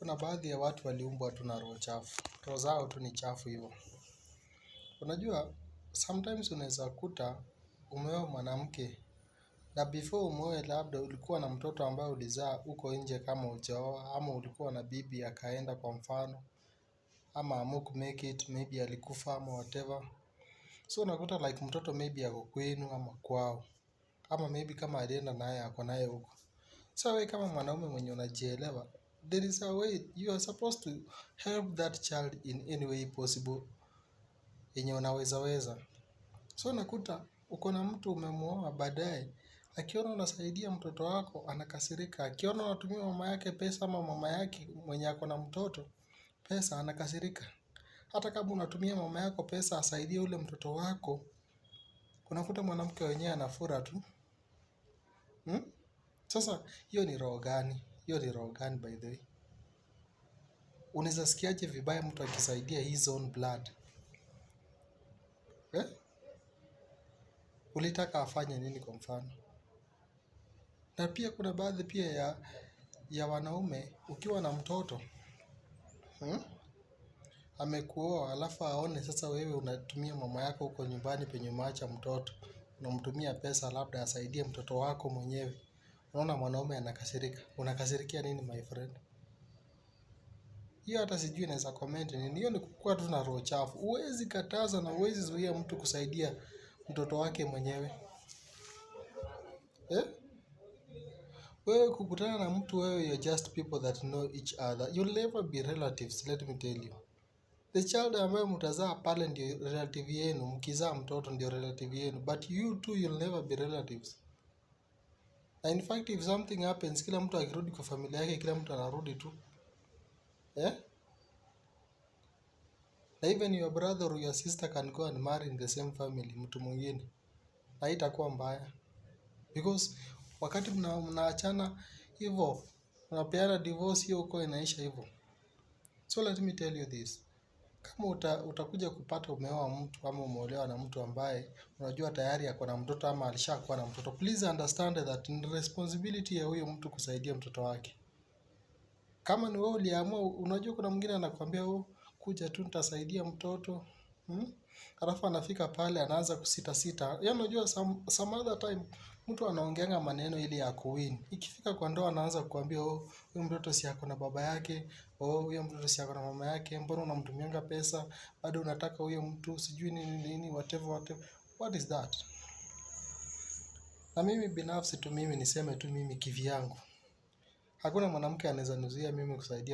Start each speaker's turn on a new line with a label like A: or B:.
A: kuna baadhi ya watu waliumbwa tu na roho chafu. Roho zao tu ni chafu hivyo. Unajua, sometimes unaweza kuta umeoa mwanamke na before umuoe labda ulikuwa na mtoto ambaye ulizaa huko nje kama hujaoa, ama ulikuwa na bibi akaenda kwa mfano, ama hamuku make it, maybe alikufa ama whatever. So unakuta like mtoto maybe ako kwenu ama kwao, ama maybe kama alienda naye ako naye huko. So wewe kama mwanaume mwenye unajielewa, there is a way you are supposed to help that child in any way possible yenye unaweza. So unakuta uko na mtu umemuoa, baadaye akiona unasaidia mtoto wako anakasirika. Akiona unatumia mama yake pesa ama mama yake mwenye ako na mtoto pesa anakasirika. Hata kama unatumia mama yako pesa asaidie ule mtoto wako, unakuta mwanamke wenyewe anafura tu. Sasa hiyo ni roho gani? Hiyo ni roho gani by the way? Unaweza sikiaje vibaya mtu akisaidia his own blood? Ulitaka afanye nini kwa mfano? Na pia kuna baadhi pia ya wanaume, ukiwa na mtoto amekuoa, alafu aone sasa wewe unatumia mama yako huko nyumbani penye umeacha mtoto, unamtumia pesa labda asaidie mtoto wako mwenyewe. Unaona mwanaume anakasirika. Unakasirikia nini my friend? Hiyo hata sijui naweza comment nini. Hiyo ni kukuwa tu na roho chafu. Huwezi kataza na huwezi zuia mtu kusaidia mtoto wake mwenyewe. Wewe kukutana na mtu, wewe you're just people that know each other. You'll never be relatives, let me tell you. The child ambaye mtazaa pale ndio relative yenu, mkizaa mtoto ndio relative yenu, but you two you'll never be relatives. And in fact if something happens, kila mtu akirudi kwa familia yake, kila mtu anarudi tu. Na even your brother or your sister can go and marry in the same family, mtu mwingine. Na itakuwa mbaya. Because wakati mnaachana hivyo, mnapeana divorce, hiyo huko inaisha hivyo. So let me tell you this. Kama utakuja kupata umeoa mtu ama umeolewa na mtu ambaye unajua tayari ako na mtoto ama alishakuwa na mtoto, please understand that ni responsibility ya huyo mtu kusaidia mtoto wake. Kama ni wewe uliamua, unajua kuna mwingine anakuambia kuja tu nitasaidia mtoto. Alafu anafika pale anaanza kusita sita. Yaani unajua some other time mtu anaongeanga maneno ili ya kuwin. Ikifika kwa ndoa anaanza kukuambia huyo mtoto si ako na baba yake, huyo mtoto si ako na mama yake, mbona unamtumianga pesa, bado unataka huyo mtu sijui nini whatever. What is that? Na mimi binafsi tu, mimi niseme tu mimi kivyangu, hakuna mwanamke anaweza nizuia mimi kusaidia